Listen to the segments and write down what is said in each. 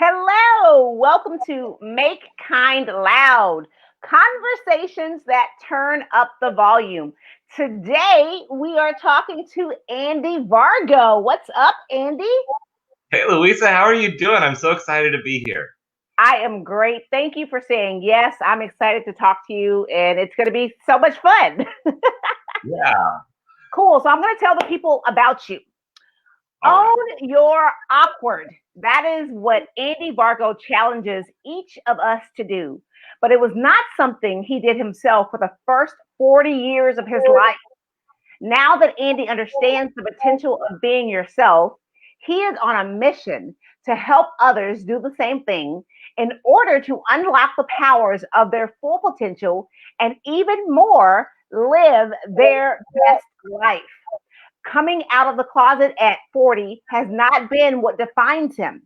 Hello, welcome to Make Kind Loud, conversations that turn up the volume. Today, we are talking to Andy Vargo. What's up, Andy? Hey, Louisa, how are you doing? I'm so excited to be here. I am great. Thank you for saying yes. I'm excited to talk to you, and it's going to be so much fun. Yeah. Cool. So, I'm going to tell the people about you. All right. Own your awkward. That is what Andy Vargo challenges each of us to do. But it was not something he did himself for the first 40 years of his life. Now that Andy understands the potential of being yourself, he is on a mission to help others do the same thing in order to unlock the powers of their full potential and even more, live their best life. Coming out of the closet at 40 has not been what defines him.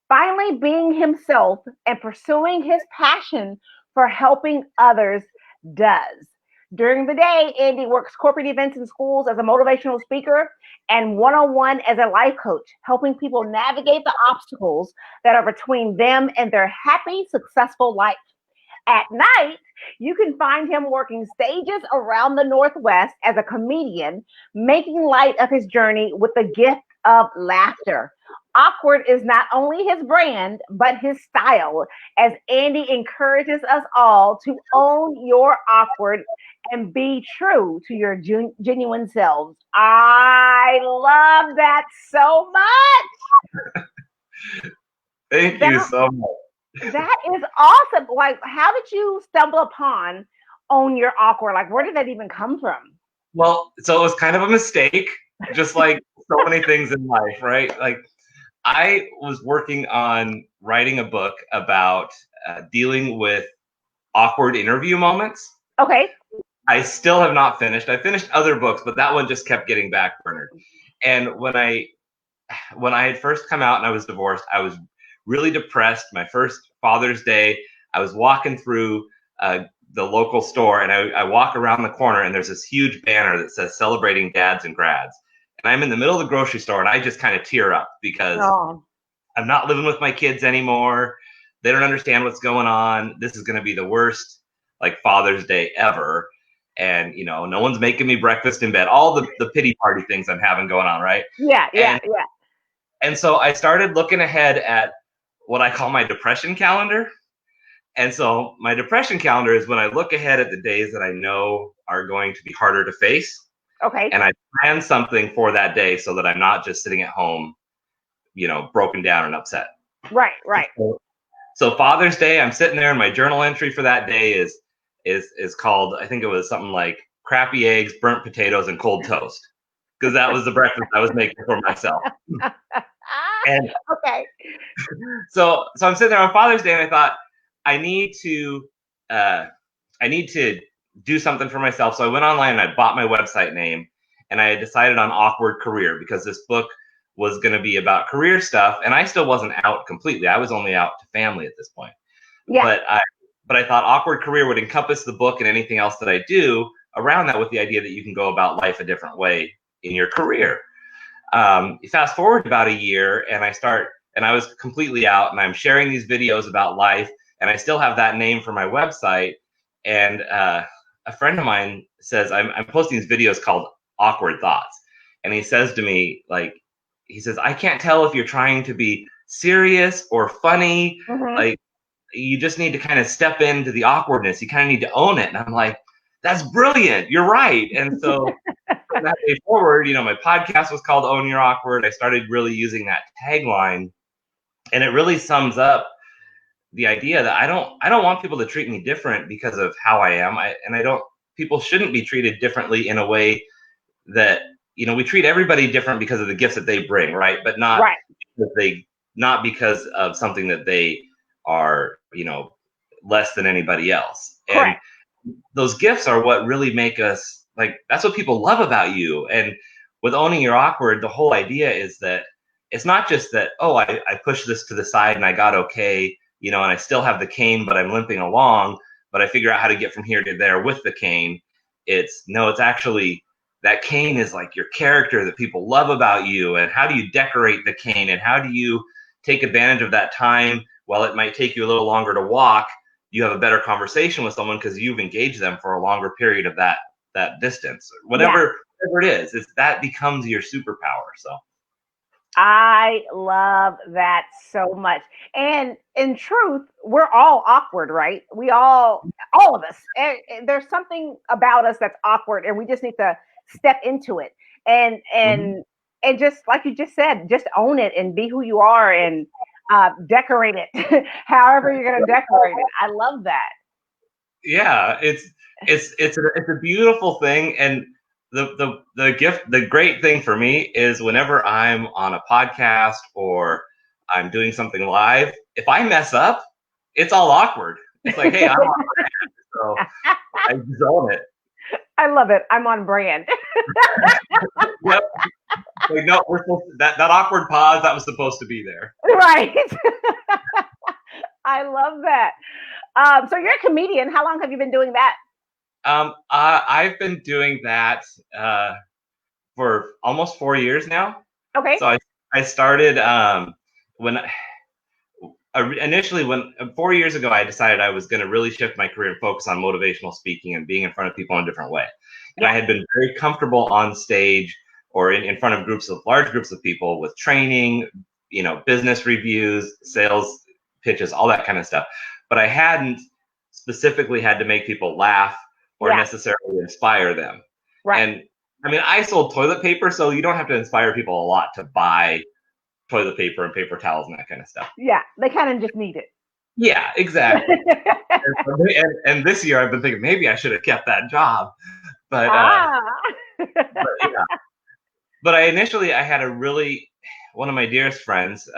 Finally, being himself and pursuing his passion for helping others does. During the day, Andy works corporate events in schools as a motivational speaker and one on one as a life coach, helping people navigate the obstacles that are between them and their happy, successful life. At night, you can find him working stages around the Northwest as a comedian, making light of his journey with the gift of laughter. Awkward is not only his brand, but his style, as Andy encourages us all to own your awkward and be true to your genuine selves. I love that so much. Thank you That so much. That is awesome. Like, how did you stumble upon Own Your Awkward? Like, where did that even come from? Well, so it was kind of a mistake, just like so many things in life, right? Like, I was working on writing a book about dealing with awkward interview moments. Okay. I still have not finished. I finished other books, but that one just kept getting backburnered. And when I had first come out and I was divorced, I was really depressed. My first Father's Day, I was walking through the local store, and I walk around the corner, and there's this huge banner that says "Celebrating Dads and Grads." And I'm in the middle of the grocery store, and I just kind of tear up because Oh, I'm not living with my kids anymore. They don't understand what's going on. This is going to be the worst like Father's Day ever. And no one's making me breakfast in bed. All the pity party things I'm having going on, right? yeah, yeah, And yeah. and so I started looking ahead at what I call my depression calendar. And so my depression calendar is when I look ahead at the days that I know are going to be harder to face. Okay. And I plan something for that day so that I'm not just sitting at home, broken down and upset. Right, right. So Father's Day, I'm sitting there and my journal entry for that day is called, I think it was something like crappy eggs, burnt potatoes, and cold toast. Because that was the breakfast I was making for myself. And Okay. so I'm sitting there on Father's Day, and I thought I need to uh, I need to do something for myself. So I went online and I bought my website name, and I had decided on awkward career because this book was going to be about career stuff, and I still wasn't out completely. I was only out to family at this point, Yeah. but I thought awkward career would encompass the book and anything else that I do around that, with the idea that you can go about life a different way in your career. Fast forward about a year, and I was completely out, and I'm sharing these videos about life, and I still have that name for my website. And a friend of mine says, I'm posting these videos called Awkward Thoughts. And he says to me, like, he says, I can't tell if you're trying to be serious or funny. Hmm. Like, you just need to kind of step into the awkwardness. You kind of need to own it. And I'm like, that's brilliant. You're right. And so from that day forward, my podcast was called Own Your Awkward. I started really using that tagline, and it really sums up the idea that I don't want people to treat me different because of how I am. I don't People shouldn't be treated differently in a way that we treat everybody different because of the gifts that they bring, right? But Right. not because of something that they are, less than anybody else. And Correct. those gifts are what really make us, like, that's what people love about you. And with owning your awkward, the whole idea is that it's not just that, oh, I pushed this to the side and I got okay, and I still have the cane, but I'm limping along, but I figure out how to get from here to there with the cane. It's actually, that cane is like your character that people love about you. And how do you decorate the cane? And how do you, take advantage of that time. While it might take you a little longer to walk, you have a better conversation with someone because you've engaged them for a longer period of that distance. Whatever it is, that becomes your superpower. So I love that so much. And in truth, we're all awkward, right? All of us. There's something about us that's awkward, and we just need to step into it. And Mhm. and and just like you just said, just own it and be who you are, and decorate it however you're going to decorate it. I love that. Yeah, it's a beautiful thing, and the great thing for me is whenever I'm on a podcast or I'm doing something live, if I mess up, it's all awkward. It's like, hey, I'm on, so I just own it. I love it. I'm on brand. Yep. Like, no, that awkward pause that was supposed to be there. Right. I love that. So you're a comedian. How long have you been doing that? I've been doing that for almost 4 years now. Okay. So I started when initially when 4 years ago I decided I was going to really shift my career and focus on motivational speaking and being in front of people in a different way. And I had been very comfortable on stage or in front of large groups of people with training, business reviews, sales pitches, all that kind of stuff. But I hadn't specifically had to make people laugh or necessarily inspire them. Right. And I mean, I sold toilet paper, so you don't have to inspire people a lot to buy toilet paper and paper towels and that kind of stuff. Yeah, they kind of just need it. Yeah, exactly. and this year I've been thinking maybe I should have kept that job, but yeah. But I had one of my dearest friends.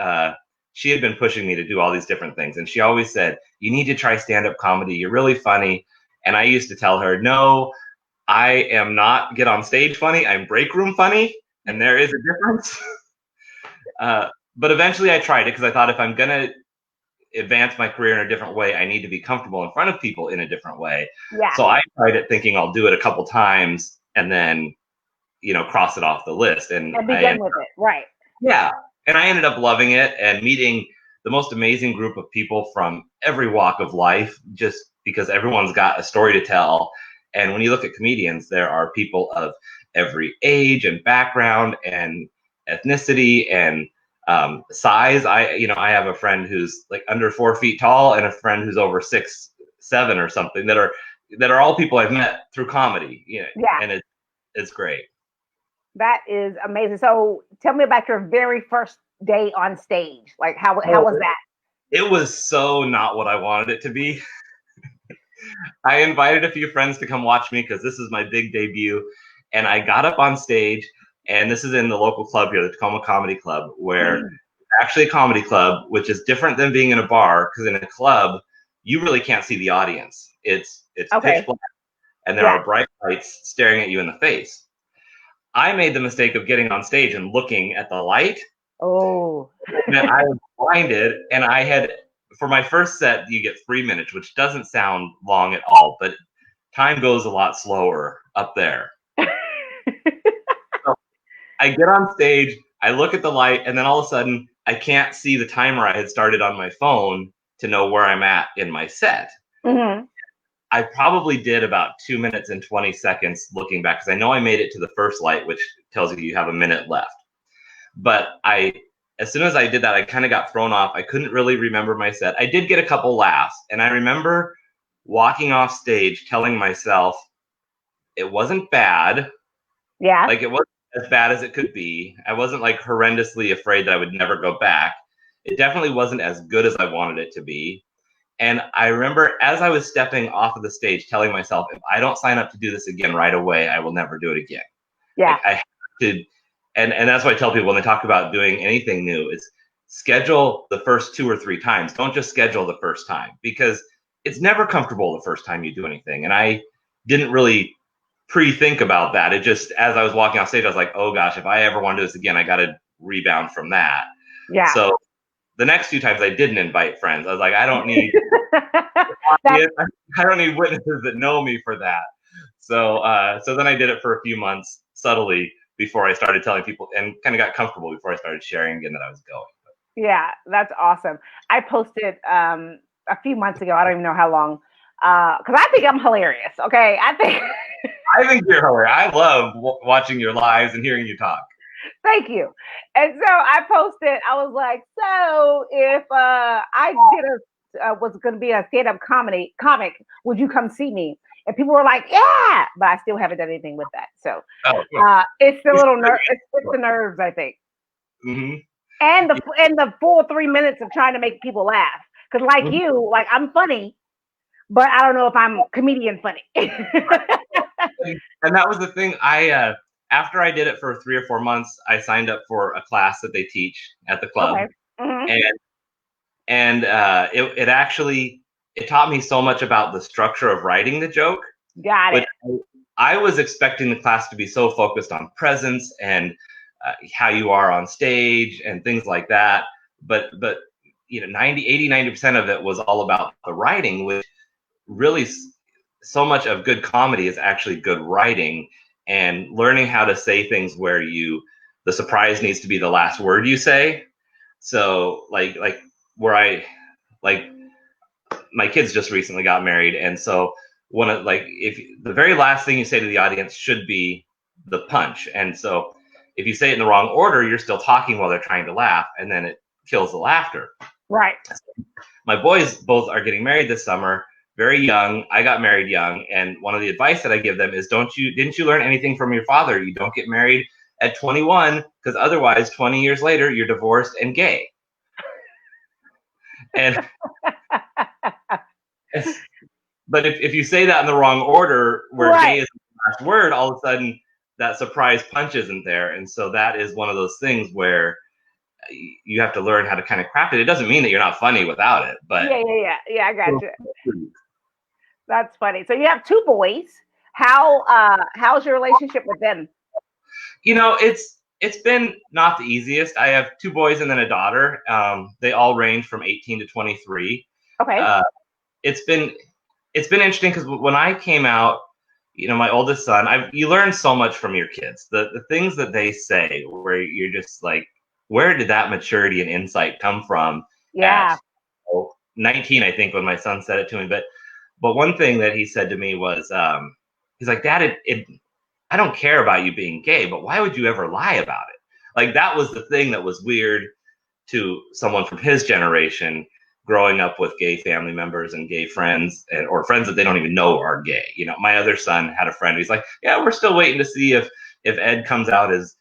She had been pushing me to do all these different things, and she always said, "You need to try stand-up comedy. You're really funny." And I used to tell her, "No, I am not get on stage funny. I'm break room funny, and there is a difference." But eventually I tried it because I thought if I'm going to advance my career in a different way, I need to be comfortable in front of people in a different way. Yeah. So I tried it thinking I'll do it a couple times and then, cross it off the list. And begin with it. Right. Yeah. And I ended up loving it and meeting the most amazing group of people from every walk of life, just because everyone's got a story to tell. And when you look at comedians, there are people of every age and background and ethnicity and size. I have a friend who's like under 4 feet tall and a friend who's over 6'7" or something that are all people I've met through comedy. Yeah. And it's great. That is amazing. So tell me about your very first day on stage. Like how was that? It was so not what I wanted it to be. I invited a few friends to come watch me because this is my big debut. And I got up on stage, and this is in the local club here, the Tacoma Comedy Club, where actually a comedy club, which is different than being in a bar, because in a club, you really can't see the audience. It's pitch black, and there are bright lights staring at you in the face. I made the mistake of getting on stage and looking at the light. Oh. And I was blinded, and I had, for my first set, you get 3 minutes, which doesn't sound long at all, but time goes a lot slower up there. So I get on stage, I look at the light, and then all of a sudden, I can't see the timer I had started on my phone to know where I'm at in my set. Mm-hmm. I probably did about 2 minutes and 20 seconds looking back, because I know I made it to the first light, which tells you have a minute left. But as soon as I did that, I kind of got thrown off. I couldn't really remember my set. I did get a couple laughs, and I remember walking off stage telling myself it wasn't bad. Yeah. Like, it wasn't as bad as it could be. I wasn't like horrendously afraid that I would never go back. It definitely wasn't as good as I wanted it to be. And I remember as I was stepping off of the stage telling myself, if I don't sign up to do this again right away, I will never do it again. Yeah. Like, I have to, and that's what I tell people when they talk about doing anything new is schedule the first 2 or 3 times. Don't just schedule the first time, because it's never comfortable the first time you do anything. And I didn't really pre-think about that. It just, as I was walking off stage, I was like, oh gosh, if I ever want to do this again, I got to rebound from that. Yeah. So the next few times I didn't invite friends. I was like, I don't need I don't need witnesses that know me for that. So then I did it for a few months subtly before I started telling people, and kind of got comfortable before I started sharing again that I was going. Yeah, that's awesome. I posted a few months ago. I don't even know how long. Because I think I'm hilarious. Okay, I think. I think you're hilarious. I love watching your lives and hearing you talk. Thank you. And so I posted. I was like, so if I did was going to be a stand up comic, would you come see me? And people were like, yeah, but I still haven't done anything with that. So Oh, it's the little it's the nerves, I think. mm-hmm. And the full 3 minutes of trying to make people laugh. Because like Mm-hmm. you, like I'm funny, but I don't know if I'm comedian funny. And that was the thing. After I did it for 3 or 4 months, I signed up for a class that they teach at the club, Okay. Mm-hmm. and it actually it taught me so much about the structure of writing the joke. Got Which it. I was expecting the class to be so focused on presence and how you are on stage and things like that. But 90% of it was all about the writing, which really so much of good comedy is actually good writing and learning how to say things where the surprise needs to be the last word you say. So like where I like my kids just recently got married, and so one of if the very last thing you say to the audience should be the punch, and so if you say it in the wrong order, you're still talking while they're trying to laugh, and then it kills the laughter. Right. My boys both are getting married this summer, very young. I got married young, and one of the advice that I give them is didn't you learn anything from your father? You don't get married at 21 because otherwise 20 years later you're divorced and gay. And but if you say that in the wrong order, where Right. gay is the last word, all of a sudden that surprise punch isn't there. And so that is one of those things where you have to learn how to kind of craft it. It doesn't mean that you're not funny without it, but Yeah. I got you. That's funny. So you have two boys. How's your relationship with them? It's been not the easiest. I have two boys and then a daughter. They all range from 18 to 23. Okay. Uh, it's been interesting because when I came out, my oldest son, you learn so much from your kids. The things that they say, where you're just like, where did that maturity and insight come from? At Yeah. 19, I think, when my son said it to me. But one thing that he said to me was, he's like, Dad, I don't care about you being gay, but why would you ever lie about it? Like that was the thing that was weird to someone from his generation, growing up with gay family members and gay friends, or friends that they don't even know are gay. My other son had a friend who's like, yeah, we're still waiting to see if Ed comes out as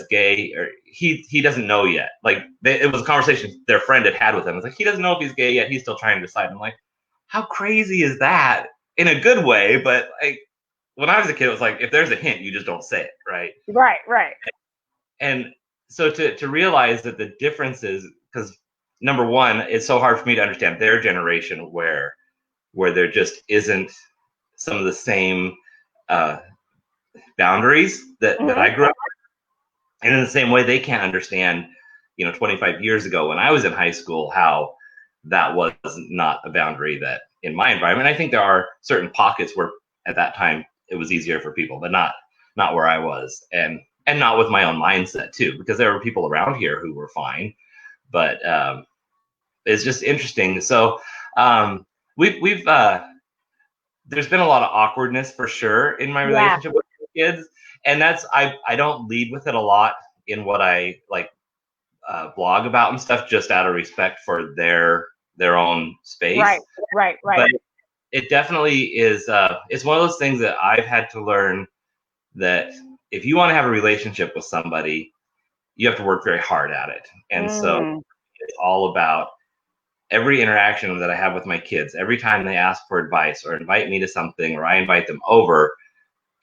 gay, or he doesn't know yet. Like it was a conversation their friend had with him. It's like, he doesn't know if he's gay yet. He's still trying to decide. I'm like, how crazy is that? In a good way, but like when I was a kid, it was like, if there's a hint, you just don't say it, right? Right. And so to realize that the difference is, because number one, it's so hard for me to understand their generation where there just isn't some of the same uh, boundaries that Mm-hmm. I grew up with. And in the same way, they can't understand, 25 years ago when I was in high school, how that was not a boundary that in my environment. I think there are certain pockets where at that time it was easier for people, but not where I was. And not with my own mindset too, because there were people around here who were fine, but it's just interesting. So we've there's been a lot of awkwardness for sure in my Yeah. relationship with kids, and that's I don't lead with it a lot in what I like blog about and stuff, just out of respect for their own space. Right. But it definitely is. It's one of those things that I've had to learn, that if you want to have a relationship with somebody, you have to work very hard at it. And so Mm. it's all about every interaction that I have with my kids, every time they ask for advice or invite me to something, or I invite them over,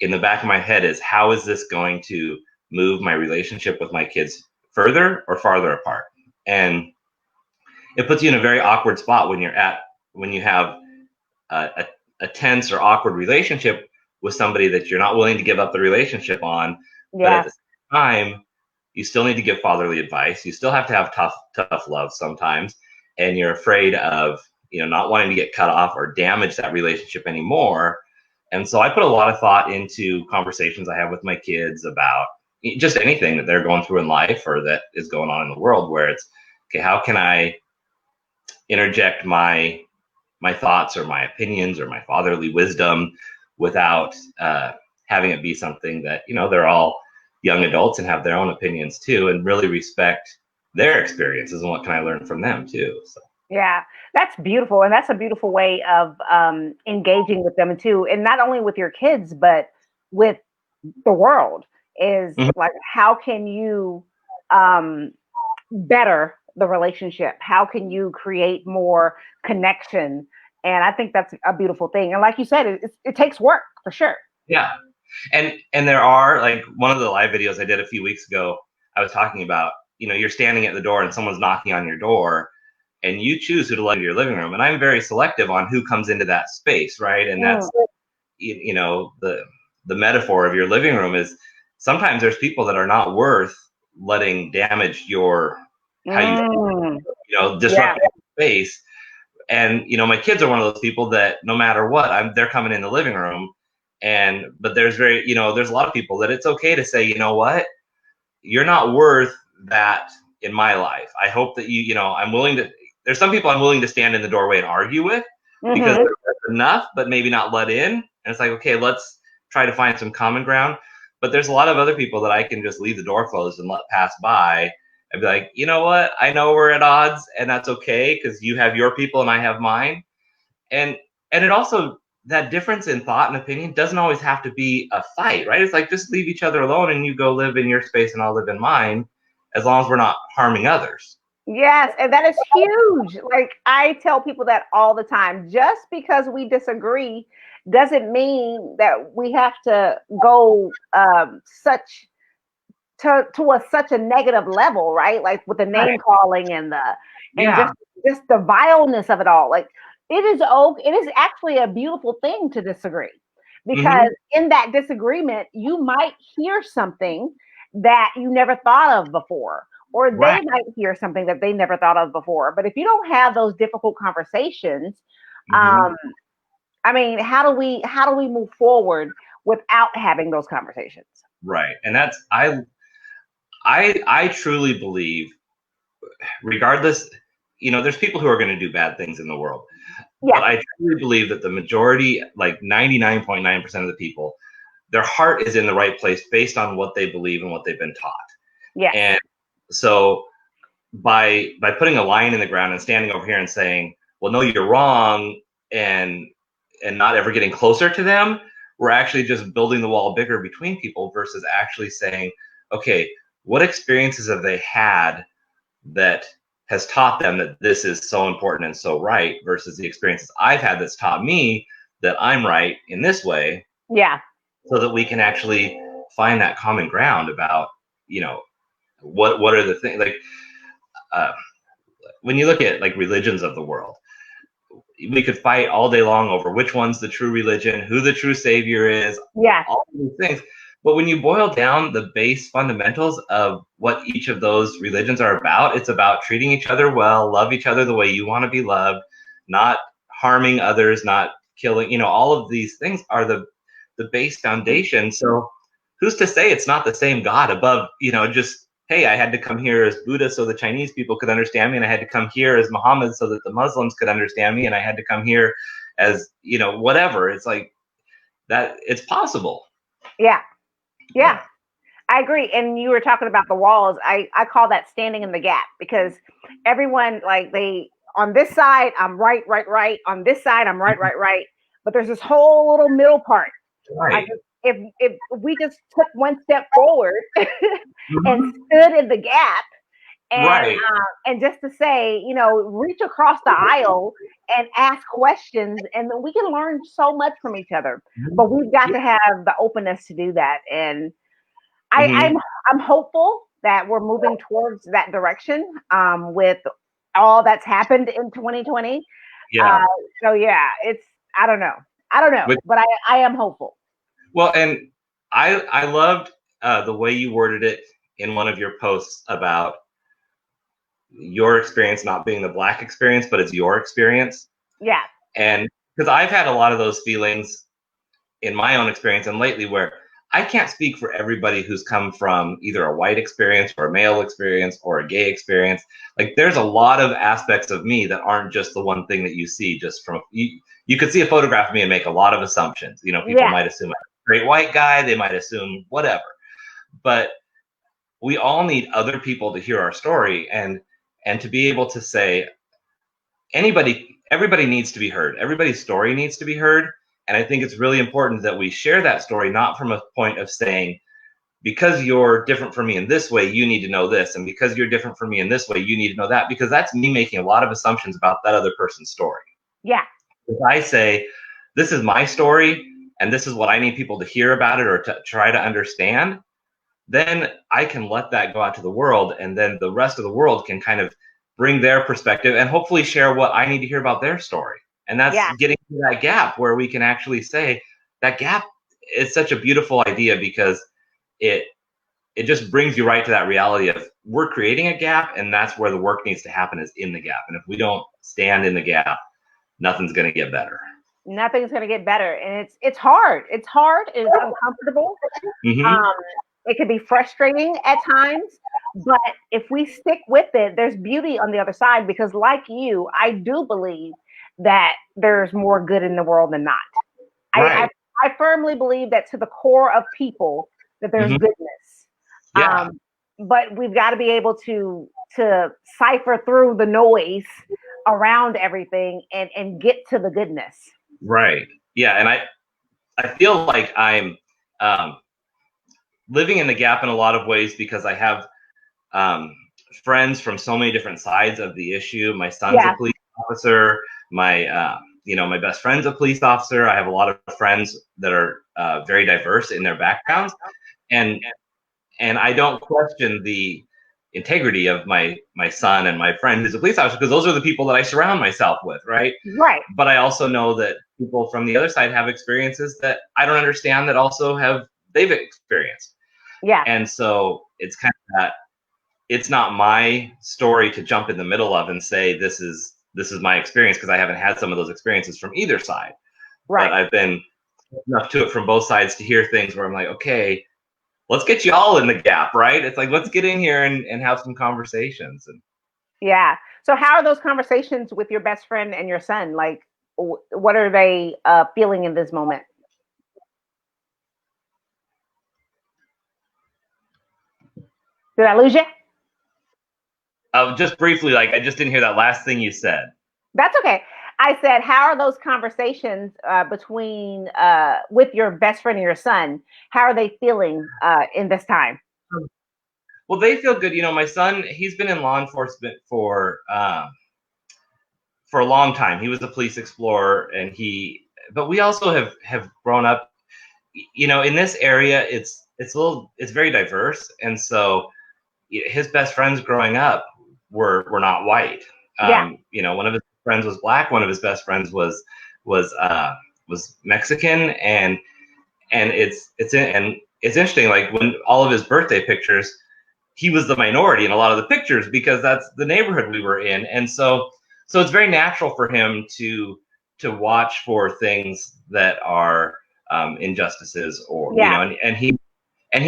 in the back of my head is, how is this going to move my relationship with my kids further or farther apart? And it puts you in a very awkward spot when you have a tense or awkward relationship with somebody that you're not willing to give up the relationship on, but at Yeah. the same time, you still need to give fatherly advice. You still have to have tough love sometimes, and you're afraid of not wanting to get cut off or damage that relationship anymore. And so I put a lot of thought into conversations I have with my kids about just anything that they're going through in life or that is going on in the world, where it's, okay, how can I interject my thoughts or my opinions or my fatherly wisdom without having it be something that, they're all young adults and have their own opinions too, and really respect their experiences and what can I learn from them too. So Yeah, that's beautiful. And that's a beautiful way of engaging with them too. And not only with your kids, but with the world is Mhm. like, how can you um, better the relationship? How can you create more connection? And I think that's a beautiful thing. And like you said, it takes work for sure. Yeah. And there are, like, one of the live videos I did a few weeks ago, I was talking about, you're standing at the door and someone's knocking on your door and you choose who to let into your living room. And I'm very selective on who comes into that space, right? And Mm, that's, the metaphor of your living room is sometimes there's people that are not worth letting damage your, how you, mm, yeah, disrupt your space. And my kids are one of those people that no matter what, they're coming in the living room. But there's there's a lot of people that it's okay to say, you know what, you're not worth that in my life. I hope that I'm willing to. There's some people I'm willing to stand in the doorway and argue with because hmm, they're enough, but maybe not let in. And it's like, okay, let's try to find some common ground. But there's a lot of other people that I can just leave the door closed and let pass by and be like, you know what? I know we're at odds, and that's okay because you have your people and I have mine. And it also, that difference in thought and opinion doesn't always have to be a fight, right? It's like, just leave each other alone and you go live in your space and I'll live in mine, as long as we're not harming others. yes, and that is huge. Like I tell people that all the time. Just because we disagree doesn't mean that we have to go such to a such a negative level, right? Like with the Right. name calling and the and Yeah. just the vileness of it all. Like it is it is actually a beautiful thing to disagree. Because Hmm. in that disagreement, you might hear something that you never thought of before, or Right. they might hear something that they never thought of before. But if you don't have those difficult conversations, Hmm. um, I mean, how do we move forward without having those conversations? Right. And that's, I truly believe, regardless, there's people who are going to do bad things in the world, Yeah, but I truly believe that the majority, like 99.9% of the people, their heart is in the right place based on what they believe and what they've been taught. yes, And so by putting a line in the ground and standing over here and saying, well, no, you're wrong, and not ever getting closer to them, we're actually just building the wall bigger between people versus actually saying, okay, what experiences have they had that has taught them that this is so important and so right, versus the experiences I've had that's taught me that I'm right in this way, yeah. so that we can actually find that common ground about, you know, what are the things, like, uh, when you look at like religions of the world, we could fight all day long over which one's the true religion, who the true savior is, Yeah, all these things. But when you boil down the base fundamentals of what each of those religions are about, it's about treating each other well, love each other the way you want to be loved, not harming others, not killing, all of these things are the base foundation. So who's to say it's not the same God above, just, hey, I had to come here as Buddha so the Chinese people could understand me, and I had to come here as Muhammad so that the Muslims could understand me, and I had to come here as, whatever. It's like that, it's possible. yeah, yeah. Yeah. I agree. And you were talking about the walls. I call that standing in the gap because everyone like they on this side I'm right, right, right. On this side I'm right, right, right. But there's this whole little middle part. I Right. just if we just took one step forward and Mhm. stood in the gap Right. and just to say, reach across the aisle and ask questions, and we can learn so much from each other. But we've got Yeah. to have the openness to do that. And I, Hmm. I'm I'm hopeful that we're moving towards that direction with all that's happened in 2020. Uh, Yeah. so yeah, I don't know, With, but I am hopeful. well, and I loved the way you worded it in one of your posts about your experience not being the Black experience, but it's your experience. Yeah, And because I've had a lot of those feelings in my own experience and lately, where I can't speak for everybody who's come from either a white experience or a male experience or a gay experience. Like there's a lot of aspects of me that aren't just the one thing that you see just from you could see a photograph of me and make a lot of assumptions. You know, people Yeah. might assume I'm a great white guy, they might assume whatever. But we all need other people to hear our story and to be able to say everybody needs to be heard. Everybody's story needs to be heard. And I think it's really important that we share that story, not from a point of saying, because you're different from me in this way, you need to know this. And because you're different from me in this way, you need to know that, because that's me making a lot of assumptions about that other person's story. Yeah. If I say, this is my story and this is what I need people to hear about it or to try to understand, then I can let that go out to the world, and then the rest of the world can kind of bring their perspective and hopefully share what I need to hear about their story. And that's getting to that gap where we can actually say that gap is such a beautiful idea, because it just brings you right to that reality of we're creating a gap, and that's where the work needs to happen, is in the gap. And if we don't stand in the gap, nothing's going to get better. Nothing's going to get better. And it's hard. It's hard. It's uncomfortable. Mm-hmm. It can be frustrating at times, but if we stick with it, there's beauty on the other side, because like you, I do believe that there's more good in the world than not. Right. I firmly believe that to the core of people that there's Mm-hmm. goodness. Yeah. But we've got to be able to cipher through the noise around everything and get to the goodness. Right. Yeah. And I feel like I'm living in the gap in a lot of ways, because I have friends from so many different sides of the issue. My son's a police officer. My best friend's a police officer. I have a lot of friends that are very diverse in their backgrounds, and I don't question the integrity of my son and my friend who's a police officer, because those are the people that I surround myself with, right? Right. But I also know that people from the other side have experiences that I don't understand, that also they've experienced. Yeah. And so it's kind of that, it's not my story to jump in the middle of and say this is my experience, because I haven't had some of those experiences from either side. Right. But I've been enough to it from both sides to hear things where I'm like, okay, let's get you all in the gap, right? It's like, let's get in here and have some conversations. And yeah. So how are those conversations with your best friend and your son? Like, what are they feeling in this moment? Did I lose you? Just briefly, like, I just didn't hear that last thing you said. That's okay. I said, how are those conversations between with your best friend and your son? How are they feeling in this time? Well, they feel good. You know, my son, he's been in law enforcement for a long time. He was a police explorer, but we also have grown up, you know, in this area. It's very diverse, and so his best friends growing up were not white. You know, one of his friends was black. One of his best friends was Mexican, and it's interesting. Like, when all of his birthday pictures, he was the minority in a lot of the pictures, because that's the neighborhood we were in, and so it's very natural for him to watch for things that are injustices, or you know, and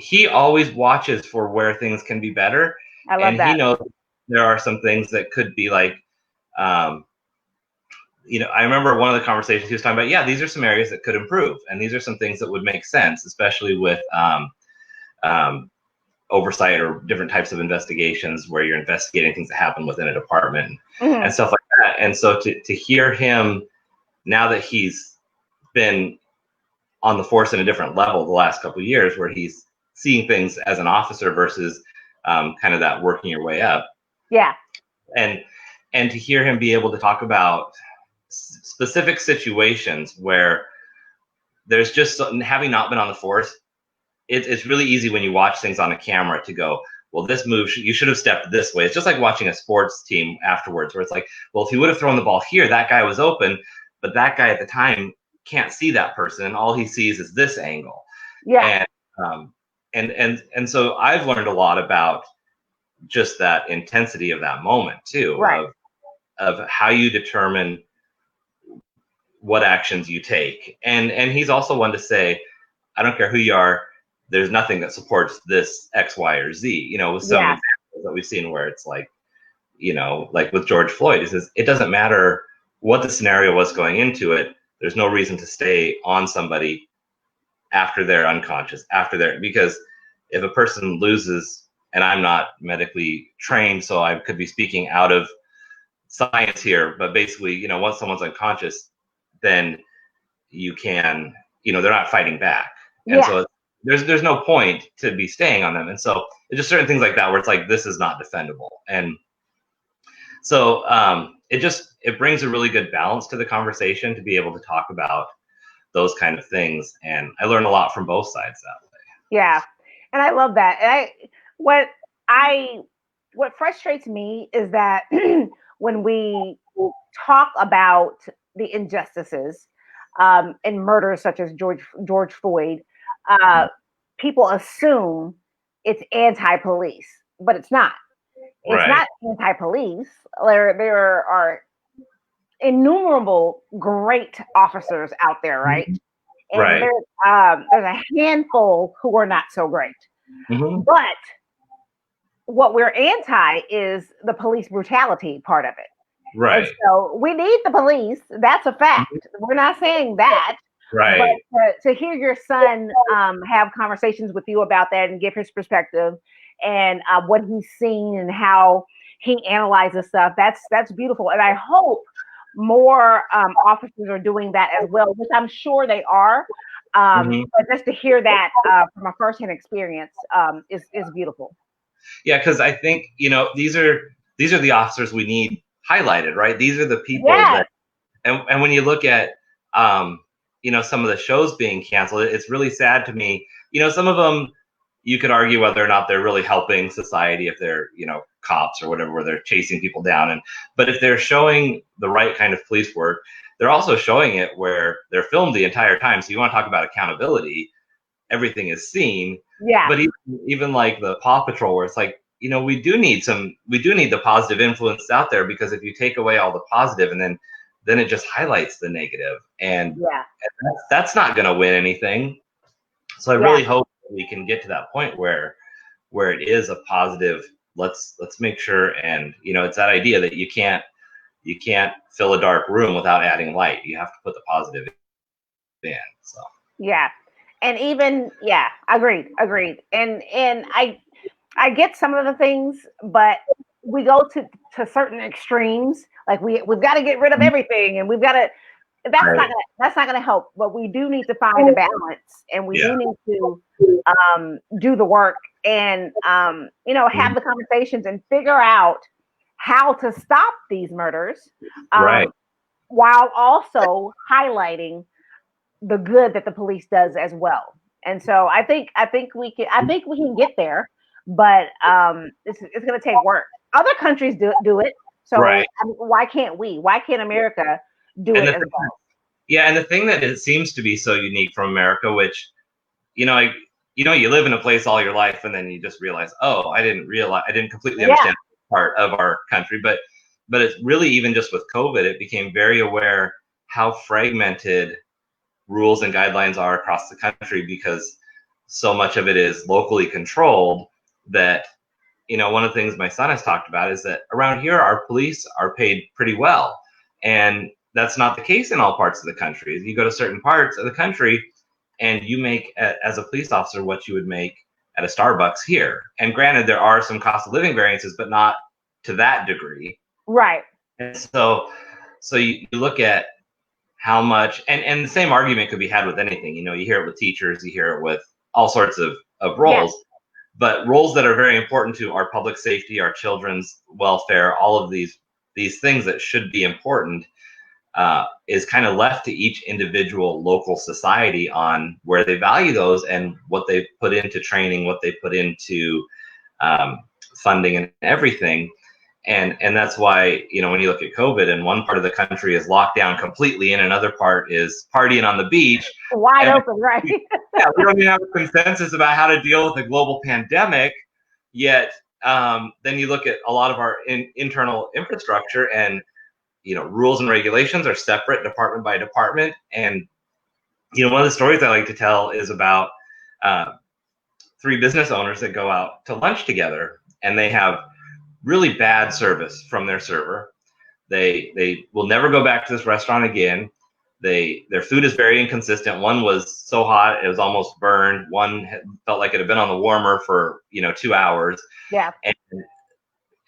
he always watches for where things can be better. I love that. He knows there are some things that could be like, you know, I remember one of the conversations he was talking about, yeah, these are some areas that could improve, and these are some things that would make sense, especially with oversight or different types of investigations where you're investigating things that happen within a department and stuff like that. And so to hear him, now that he's been on the force in a different level the last couple of years, where he's seeing things as an officer versus kind of that working your way up. Yeah. And to hear him be able to talk about specific situations where there's just, having not been on the force, it's really easy when you watch things on a camera to go, well, this move, you should have stepped this way. It's just like watching a sports team afterwards, where it's like, well, if he would have thrown the ball here, that guy was open, but that guy at the time can't see that person, and all he sees is this angle. Yeah. And so I've learned a lot about just that intensity of that moment too, right. of how you determine what actions you take. And he's also one to say, I don't care who you are, there's nothing that supports this X, Y, or Z. With some Yeah. examples that we've seen where it's like, like with George Floyd, he says it doesn't matter what the scenario was going into it. There's no reason to stay on somebody after they're unconscious, because if a person loses, and I'm not medically trained, so I could be speaking out of science here, but basically, once someone's unconscious, then you can, they're not fighting back. And so there's no point to be staying on them. And so it's just certain things like that where it's like, this is not defendable. And so it brings a really good balance to the conversation to be able to talk about those kind of things. And I learn a lot from both sides that way. Yeah. And I love that. And what frustrates me is that when we talk about the injustices and murders such as George Floyd, people assume it's anti-police, but it's not. It's not anti-police. There are innumerable great officers out there, right? And there's a handful who are not so great. But what we're anti is the police brutality part of it. Right. And so we need the police. That's a fact. We're not saying that. Right. But to hear your son have conversations with you about that and give his perspective and what he's seen and how he analyzes stuff, that's beautiful. And I hope more officers are doing that as well, which I'm sure they are. But just to hear that from a firsthand experience is beautiful. Yeah, because I think these are the officers we need highlighted, right? These are the people that, and when you look at some of the shows being canceled, it's really sad to me. Some of them you could argue whether or not they're really helping society if they're cops or whatever, where they're chasing people down, but if they're showing the right kind of police work, they're also showing it where they're filmed the entire time. So you want to talk about accountability, everything is seen. Yeah. But even like the Paw Patrol, where it's like, we do need the positive influence out there, because if you take away all the positive and then it just highlights the negative, and that's not going to win anything. So I really hope that we can get to that point where it is a positive. Let's make sure, and it's that idea that you can't fill a dark room without adding light. You have to put the positive in. So and even agreed. And I get some of the things, but we go to certain extremes. Like we've got to get rid of everything, and we've got to. That's not gonna help. But we do need to find a balance, and we do need to do the work, and have the conversations and figure out how to stop these murders, while also highlighting the good that the police does as well. And so I think we can get there, but it's going to take work. Other countries do it, so why can't we? Why can't America do it as well? Yeah, and the thing that it seems to be so unique from America, which you live in a place all your life, and then you just realize, oh, I didn't completely understand part of our country, but it's really, even just with COVID, it became very aware how fragmented rules and guidelines are across the country, because so much of it is locally controlled. That one of the things my son has talked about is that around here our police are paid pretty well, and that's not the case in all parts of the country. You go to certain parts of the country and you make, as a police officer, what you would make at a Starbucks here. And granted, there are some cost of living variances, but not to that degree. Right. And so you look at how much, and the same argument could be had with anything. You hear it with teachers, you hear it with all sorts of roles, but roles that are very important to our public safety, our children's welfare, all of these things that should be important, is kind of left to each individual local society on where they value those and what they put into training, what they put into funding and everything. And that's why, when you look at COVID, and one part of the country is locked down completely and another part is partying on the beach. Wide open, right? We don't even have a consensus about how to deal with a global pandemic yet. Then you look at a lot of our internal infrastructure, and rules and regulations are separate department by department. And one of the stories I like to tell is about three business owners that go out to lunch together, and they have really bad service from their server. They will never go back to this restaurant again. Their food is very inconsistent. One was so hot it was almost burned. One felt like it had been on the warmer for 2 hours. Yeah.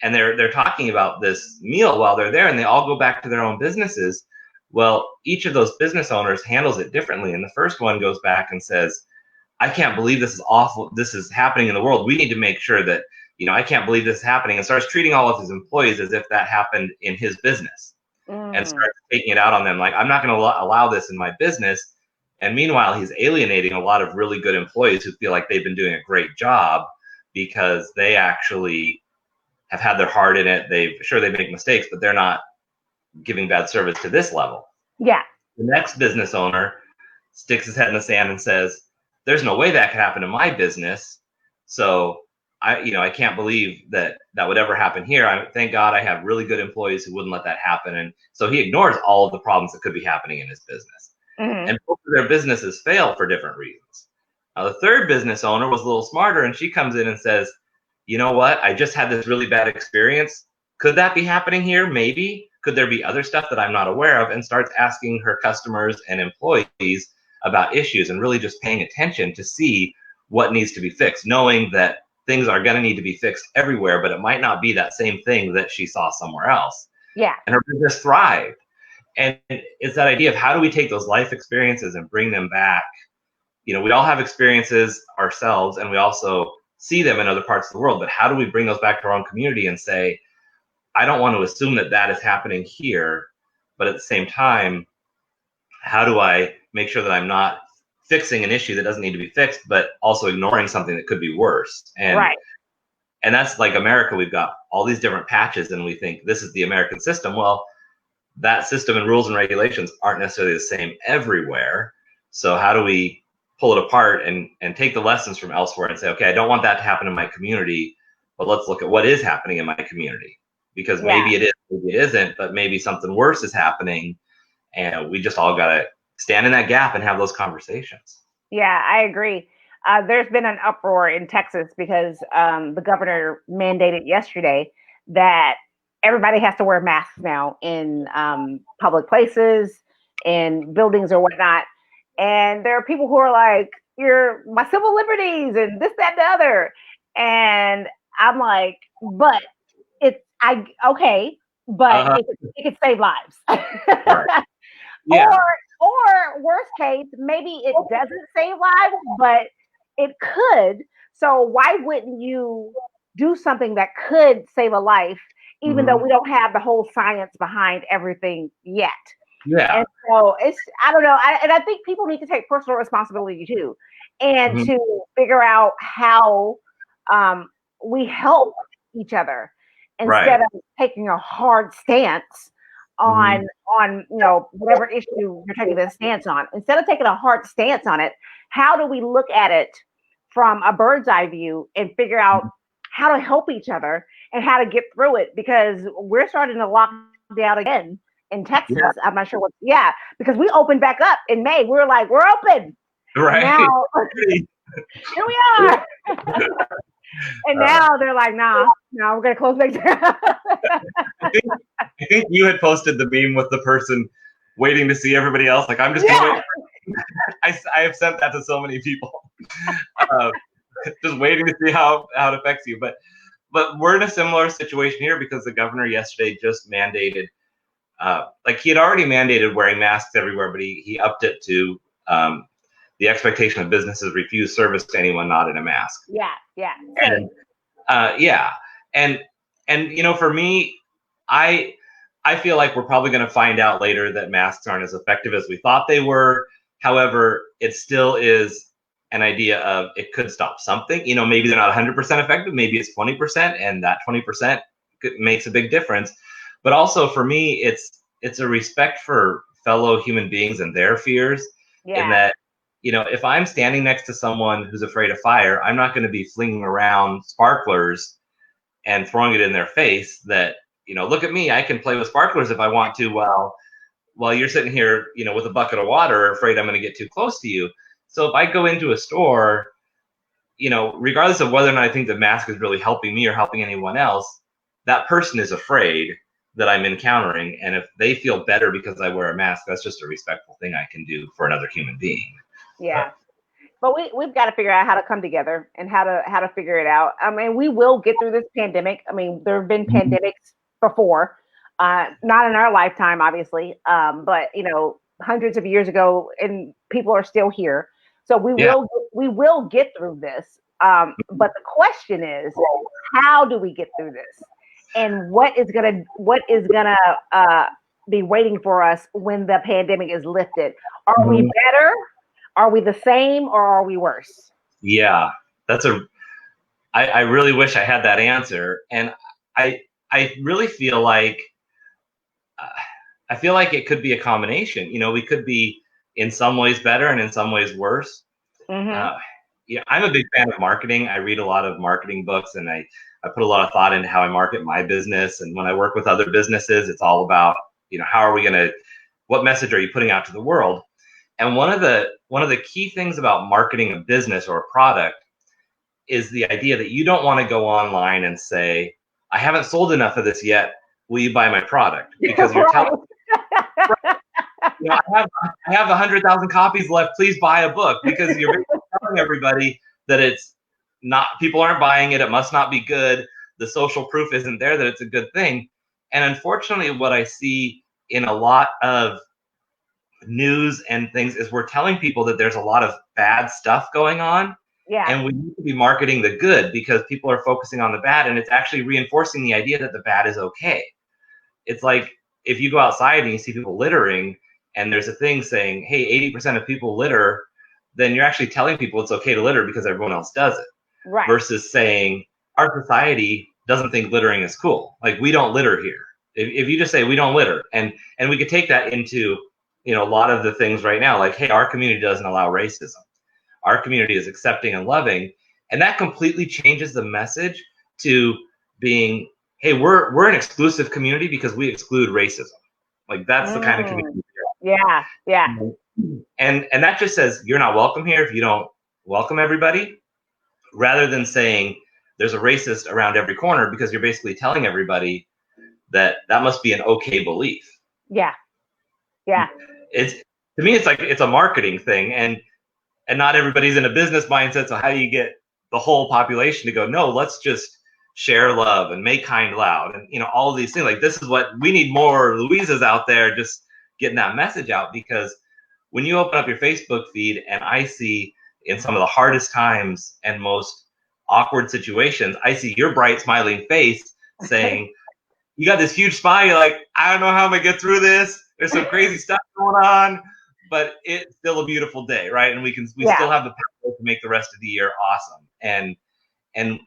And they're talking about this meal while they're there, and they all go back to their own businesses. Well, each of those business owners handles it differently. And the first one goes back and says, I can't believe this is awful. This is happening in the world. We need to make sure that, I can't believe this is happening, and starts treating all of his employees as if that happened in his business, and starts taking it out on them. Like, I'm not going to allow this in my business. And meanwhile, he's alienating a lot of really good employees who feel like they've been doing a great job because they actually have had their heart in it. They make mistakes, but they're not giving bad service to this level. Yeah. The next business owner sticks his head in the sand and says, there's no way that could happen in my business. So I can't believe that would ever happen here. Thank God I have really good employees who wouldn't let that happen. And so he ignores all of the problems that could be happening in his business. And both of their businesses fail for different reasons. Now, the third business owner was a little smarter, and she comes in and says, you know what? I just had this really bad experience. Could that be happening here? Maybe. Could there be other stuff that I'm not aware of? And starts asking her customers and employees about issues, and really just paying attention to see what needs to be fixed, knowing that things are going to need to be fixed everywhere, but it might not be that same thing that she saw somewhere else. Yeah. And her business thrived. And it's that idea of how do we take those life experiences and bring them back? We all have experiences ourselves, and we also see them in other parts of the world, but how do we bring those back to our own community and say, I don't want to assume that is happening here, but at the same time, how do I make sure that I'm not fixing an issue that doesn't need to be fixed, but also ignoring something that could be worse? And right. And that's like America. We've got all these different patches, and we think this is the American system. Well, that system and rules and regulations aren't necessarily the same everywhere. So how do we pull it apart and take the lessons from elsewhere and say, okay, I don't want that to happen in my community, but let's look at what is happening in my community, because maybe it is, maybe it isn't, but maybe something worse is happening, and we just all got to stand in that gap and have those conversations. Yeah, I agree. There's been an uproar in Texas because the governor mandated yesterday that everybody has to wear masks now in public places, in buildings or whatnot. And there are people who are like, you're my civil liberties and this, that, and the other. And I'm like, but it could save lives. Right. Yeah. Or worst case, maybe it doesn't save lives, but it could. So why wouldn't you do something that could save a life, even though we don't have the whole science behind everything yet? Yeah. And so I don't know. I think people need to take personal responsibility too, and to figure out how we help each other instead of taking a hard stance on whatever issue you're taking a stance on. Instead of taking a hard stance on it, how do we look at it from a bird's eye view and figure out how to help each other and how to get through it? Because we're starting to lock down again in Texas. Yeah. I'm not sure because we opened back up in May. We were like, we're open. Right. Now, here we are. And now they're like, nah, we're going to close back down. I think you had posted the meme with the person waiting to see everybody else. Like, I'm just going to wait. I have sent that to so many people. Just waiting to see how it affects you. But we're in a similar situation here because the governor yesterday just mandated, he had already mandated wearing masks everywhere, but he upped it to the expectation of businesses refuse service to anyone not in a mask. Yeah. And for me, I feel like we're probably going to find out later that masks aren't as effective as we thought they were. However, it still is an idea of it could stop something. Maybe they're not 100% effective. Maybe it's 20%, and that 20% makes a big difference. But also for me, it's a respect for fellow human beings and their fears. Yeah. In that, if I'm standing next to someone who's afraid of fire, I'm not going to be flinging around sparklers and throwing it in their face that look at me, I can play with sparklers if I want to, while you're sitting here, with a bucket of water, afraid I'm going to get too close to you. So if I go into a store, regardless of whether or not I think the mask is really helping me or helping anyone else, that person is afraid that I'm encountering. And if they feel better because I wear a mask, that's just a respectful thing I can do for another human being. Yeah. But we've got to figure out how to come together and how to figure it out. I mean, we will get through this pandemic. I mean, there have been pandemics before, not in our lifetime, obviously, but hundreds of years ago, and people are still here. So we will get through this. But the question is, how do we get through this? And what is gonna be waiting for us when the pandemic is lifted? Are we better? Are we the same, or are we worse? Yeah, I really wish I had that answer. And I really feel like, it could be a combination. We could be in some ways better and in some ways worse. Mm-hmm. I'm a big fan of marketing. I read a lot of marketing books, and I put a lot of thought into how I market my business. And when I work with other businesses, it's all about, what message are you putting out to the world? And one of the key things about marketing a business or a product is the idea that you don't want to go online and say, I haven't sold enough of this yet. Will you buy my product? Because you're telling, I have 100,000 copies left. Please buy a book, because you're telling everybody that it's not, people aren't buying it. It must not be good. The social proof isn't there that it's a good thing. And unfortunately, what I see in a lot of news and things is we're telling people that there's a lot of bad stuff going on. Yeah. And we need to be marketing the good, because people are focusing on the bad, and it's actually reinforcing the idea that the bad is okay. It's like if you go outside and you see people littering, and there's a thing saying, hey, 80% of people litter, then you're actually telling people it's okay to litter because everyone else does it. Right. Versus saying our society doesn't think littering is cool. Like, we don't litter here. If you just say we don't litter, and we could take that into a lot of the things right now, like, hey, our community doesn't allow racism. Our community is accepting and loving. And that completely changes the message to being, hey, we're an exclusive community because we exclude racism. Like, that's the kind of community we are. Yeah. And that just says you're not welcome here if you don't welcome everybody, rather than saying there's a racist around every corner, because you're basically telling everybody that must be an okay belief. Yeah. To me, it's like it's a marketing thing, and not everybody's in a business mindset. So how do you get the whole population to go, no, let's just share love and make kind loud, and all of these things? Like, this is what we need, more Louises out there just getting that message out. Because when you open up your Facebook feed, and I see in some of the hardest times and most awkward situations, I see your bright smiling face saying, you got this huge smile, you're like, I don't know how I'm gonna get through this. There's some crazy stuff going on, but it's still a beautiful day, right? And we still have the power to make the rest of the year awesome. And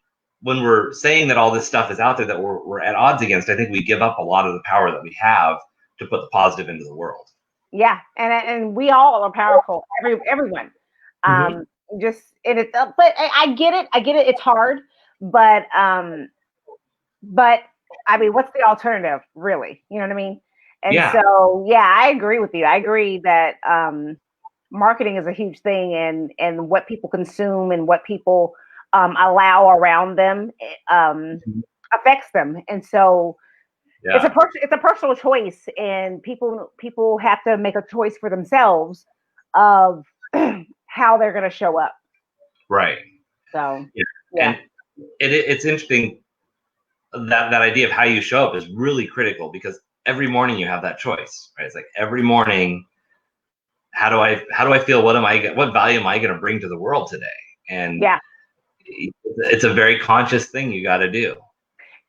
when we're saying that all this stuff is out there that we're at odds against, I think we give up a lot of the power that we have to put the positive into the world. Yeah, and we all are powerful. Everyone. Just and it's but I get it. It's hard, but I mean, what's the alternative, really? You know what I mean? And so, yeah, I agree with you. I agree that marketing is a huge thing, and what people consume and what people allow around them affects them. And so it's a personal choice, and people have to make a choice for themselves of how they're going to show up. Right. So, And it's interesting. That idea of how you show up is really critical, because every morning you have that choice, right? It's like every morning, how do I feel? What value am I going to bring to the world today? And it's a very conscious thing you got to do.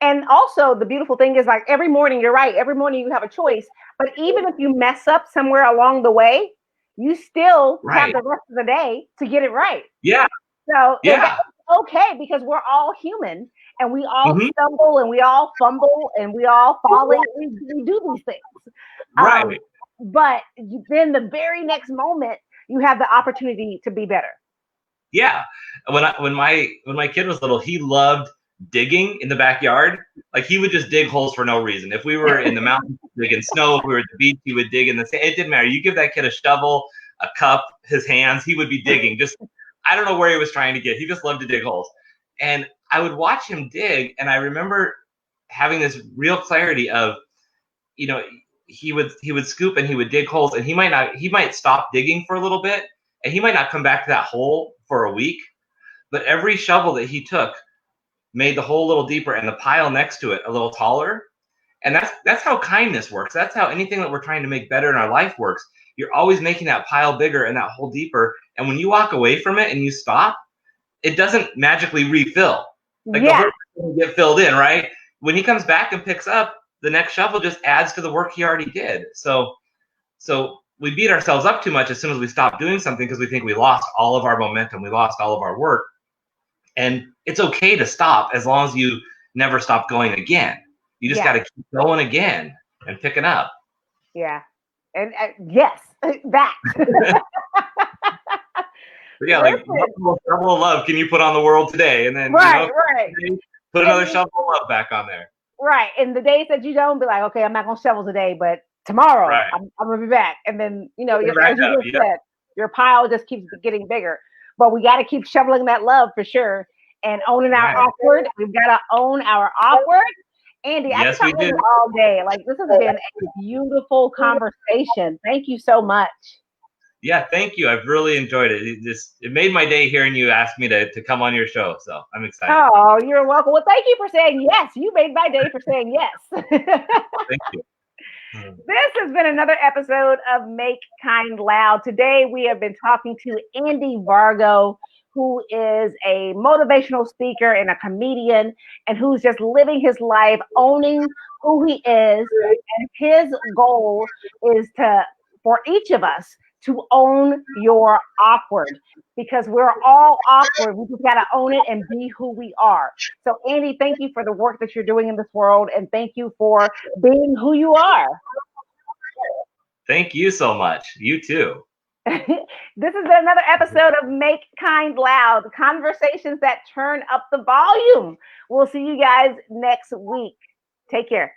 And also, the beautiful thing is, like, every morning, you're right. Every morning you have a choice, but even if you mess up somewhere along the way, you still have the rest of the day to get it right. Yeah. So that's okay, because we're all human, and we all stumble, and we all fumble, and we all fall. We do these things. Right. But then the very next moment, you have the opportunity to be better. Yeah. When my kid was little, he loved digging in the backyard. Like he would just dig holes for no reason. If we were in the mountains digging snow, if we were at the beach, he would dig in the sand. It didn't matter. You give that kid a shovel, a cup, his hands, he would be digging. Just, I don't know where he was trying to get. He just loved to dig holes. And I would watch him dig, and I remember having this real clarity of, you know, he would scoop and he would dig holes, and he might stop digging for a little bit, and he might not come back to that hole for a week, but every shovel that he took made the hole a little deeper and the pile next to it a little taller. And that's how kindness works. That's how anything that we're trying to make better in our life works. You're always making that pile bigger and that hole deeper. And when you walk away from it and you stop, it doesn't magically refill. Like the work doesn't get filled in, right? When he comes back and picks up, the next shovel just adds to the work he already did. So we beat ourselves up too much as soon as we stop doing something because we think we lost all of our momentum, we lost all of our work. And it's okay to stop as long as you never stop going again. You just got to keep going again and picking up. Yeah. And yes, that. But yeah, like what shovel of love can you put on the world today? And then right. Put another shovel of love back on there. Right. And the days that you don't, be like, okay, I'm not gonna shovel today, but tomorrow I'm gonna be back. And then as you just said, your pile just keeps getting bigger. But we got to keep shoveling that love for sure, and owning our awkward. We've got to own our awkward. Andy, I can talk to you all day. Like, this has been a beautiful conversation. Thank you so much. Yeah, thank you. I've really enjoyed it. It made my day hearing you ask me to come on your show. So I'm excited. Oh, you're welcome. Well, thank you for saying yes. You made my day for saying yes. Thank you. This has been another episode of Make Kind Loud. Today, we have been talking to Andy Vargo, who is a motivational speaker and a comedian, and who's just living his life, owning who he is. And his goal is for each of us to own your awkward, because we're all awkward. We just got to own it and be who we are. So, Andy, thank you for the work that you're doing in this world, and thank you for being who you are. Thank you so much. You too. This has been another episode of Make Kind Loud, conversations that turn up the volume. We'll see you guys next week. Take care.